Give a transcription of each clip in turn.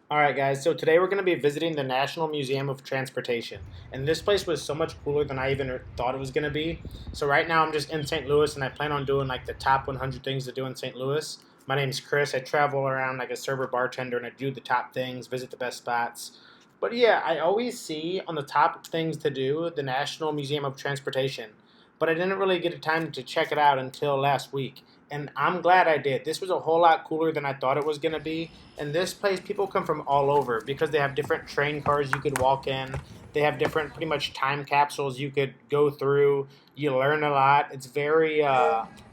Alright guys, so today we're going to be visiting the National Museum of Transportation. And this place was so much cooler than I even thought it was going to be. So right now I'm just in St. Louis and I plan on doing like the top 100 things to do in St. Louis. My name's Chris. I travel around like a server bartender and I do the top things, visit the best spots. But yeah, I always see on the top things to do the National Museum of Transportation. But I didn't really get a time to check it out until last week. And I'm glad I did. This was a whole lot cooler than I thought it was going to be. And this place, people come from all over because they have different train cars you could walk in. They have different, pretty much time capsules you could go through. You learn a lot. It's very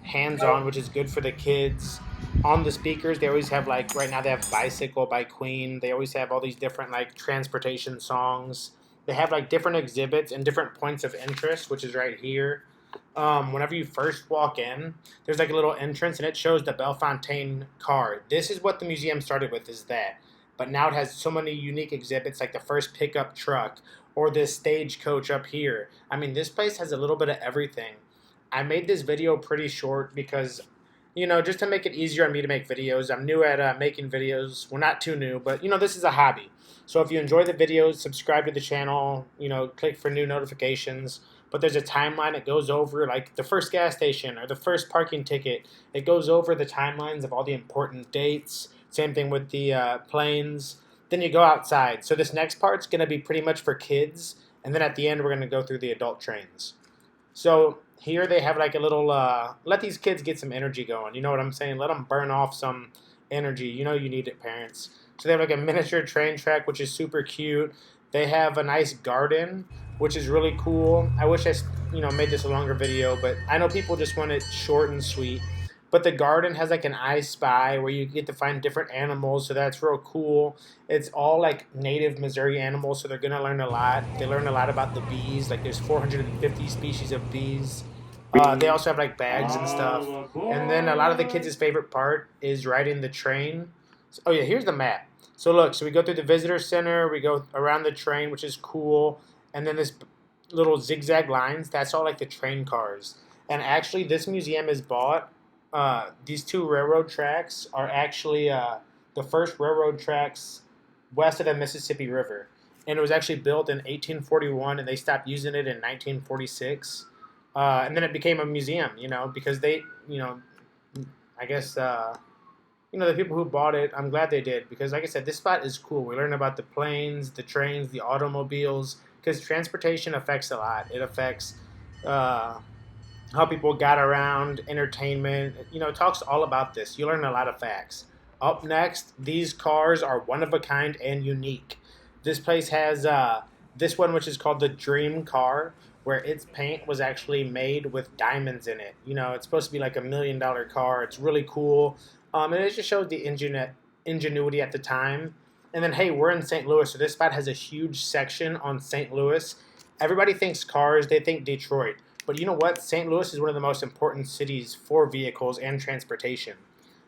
hands-on, which is good for the kids. On the speakers, they always have like right now they have "Bicycle" by Queen. They always have all these different like transportation songs. They have like different exhibits and different points of interest, which is right here. Whenever you first walk in, there's like a little entrance and it shows the Bellefontaine car. This is what the museum started with, is that. But now it has so many unique exhibits, like the first pickup truck or this stagecoach up here. I mean, this place has a little bit of everything. I made this video pretty short because, just to make it easier on me to make videos. I'm new at making videos. Well, not too new, but, this is a hobby. So if you enjoy the videos, subscribe to the channel, click for new notifications. But there's a timeline that goes over like the first gas station or the first parking ticket. It goes over the timelines of all the important dates. Same thing with the planes. Then you go outside. So this next part's going to be pretty much for kids. And then at the end, we're going to go through the adult trains. So here they have like a little, let these kids get some energy going. You know what I'm saying? Let them burn off some energy. You know you need it, parents. So they have like a miniature train track, which is super cute. They have a nice garden, which is really cool. I wish I, made this a longer video, but I know people just want it short and sweet. But the garden has like an I Spy where you get to find different animals, so that's real cool. It's all like native Missouri animals, so they're gonna learn a lot. They learn a lot about the bees. Like there's 450 species of bees. They also have like bags and stuff. And then a lot of the kids' favorite part is riding the train. Oh yeah, here's the map. So look, so we go through the visitor center, we go around the train, which is cool, and then this little zigzag lines, that's all like the train cars. And actually, this museum is bought. These two railroad tracks are actually the first railroad tracks west of the Mississippi River. And it was actually built in 1841, and they stopped using it in 1946. And then it became a museum, because they, I guess, the people who bought it, I'm glad they did. Because like I said, this spot is cool. We learn about the planes, the trains, the automobiles, because transportation affects a lot. It affects how people got around, entertainment. It talks all about this. You learn a lot of facts. Up next, these cars are one of a kind and unique. This place has this one, which is called the Dream Car, where its paint was actually made with diamonds in it. It's supposed to be like $1 million car. It's really cool. And it just shows the ingenuity at the time. And then, hey, we're in St. Louis, so this spot has a huge section on St. Louis. Everybody thinks cars, they think Detroit. But you know what? St. Louis is one of the most important cities for vehicles and transportation.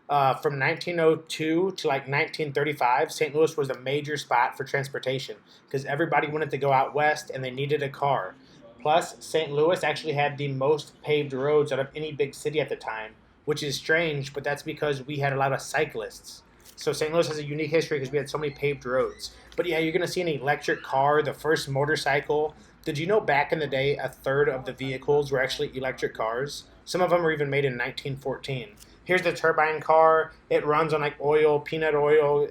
From 1902 to like 1935, St. Louis was a major spot for transportation because everybody wanted to go out west and they needed a car. Plus, St. Louis actually had the most paved roads out of any big city at the time, which is strange, but that's because we had a lot of cyclists. So St. Louis has a unique history because we had so many paved roads. But yeah, you're going to see an electric car, the first motorcycle. Did you know back in the day, a third of the vehicles were actually electric cars? Some of them were even made in 1914. Here's the turbine car. It runs on like oil, peanut oil,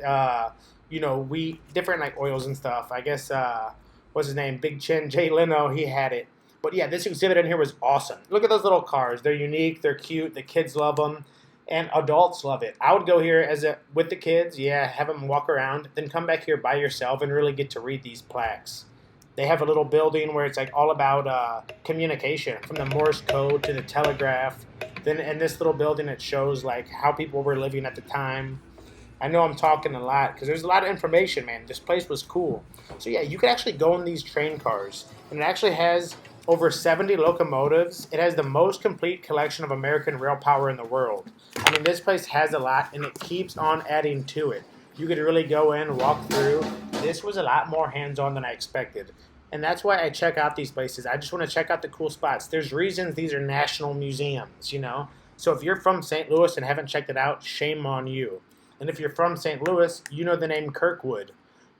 wheat, different like oils and stuff. I guess, what's his name? Big Chin, Jay Leno, he had it. But yeah, this exhibit in here was awesome. Look at those little cars. They're unique. They're cute. The kids love them. And adults love it. I would go here with the kids, have them walk around, then come back here by yourself and really get to read these plaques. They have a little building where it's like all about communication, from the Morse code to the telegraph. Then in this little building, it shows like how people were living at the time. I know I'm talking a lot because there's a lot of information, man. This place was cool. So yeah, you could actually go in these train cars, and it actually has over 70 locomotives. It has the most complete collection of American rail power in the world. I mean, this place has a lot, and it keeps on adding to it. You could really go in, walk through. This was a lot more hands-on than I expected. And that's why I check out these places. I just want to check out the cool spots. There's reasons these are national museums, So if you're from St. Louis and haven't checked it out, shame on you. And if you're from St. Louis, you know the name Kirkwood.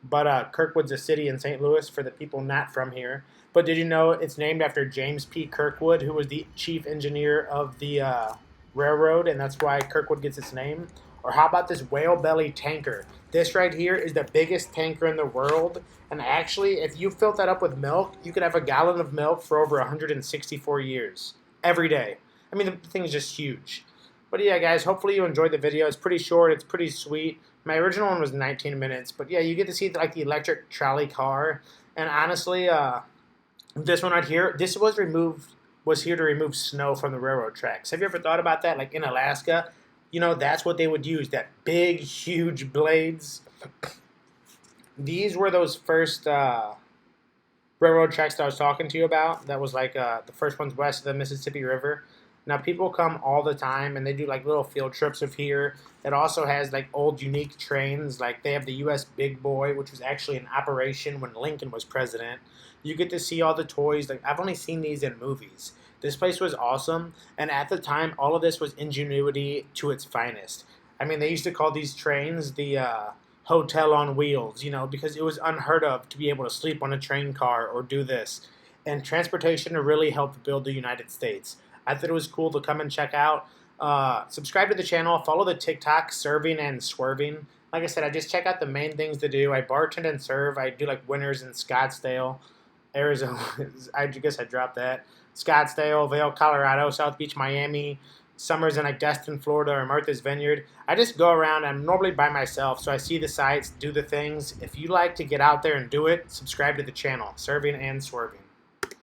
But Kirkwood's a city in St. Louis for the people not from here. But did you know it's named after James P. Kirkwood, who was the chief engineer of the railroad, and that's why Kirkwood gets its name? Or how about this whale belly tanker? This right here is the biggest tanker in the world. And actually, if you filled that up with milk, you could have a gallon of milk for over 164 years every day. I mean, the thing is just huge. But yeah, guys, hopefully you enjoyed the video. It's pretty short. It's pretty sweet. My original one was 19 minutes. But yeah, you get to see like the electric trolley car. And honestly, this one right here, this was here to remove snow from the railroad tracks. Have you ever thought about that? Like in Alaska, you know, that's what they would use, that big, huge blades. These were those first railroad tracks that I was talking to you about. That was like the first ones west of the Mississippi River. Now, people come all the time, and they do like little field trips of here. It also has like old unique trains. Like they have the U.S. Big Boy, which was actually in operation when Lincoln was president. You get to see all the toys. Like I've only seen these in movies. This place was awesome, and at the time, all of this was ingenuity to its finest. I mean, they used to call these trains the hotel on wheels, you know, because it was unheard of to be able to sleep on a train car or do this. And transportation really helped build the United States. I thought it was cool to come and check out. Subscribe to the channel. Follow the TikTok, Serving and Swerving. Like I said, I just check out the main things to do. I bartend and serve. I do like winters in Scottsdale, Arizona. I guess I dropped that. Scottsdale, Vail, Colorado, South Beach, Miami. Summers in like Destin, Florida, or Martha's Vineyard. I just go around. I'm normally by myself, so I see the sights, do the things. If you like to get out there and do it, subscribe to the channel, Serving and Swerving.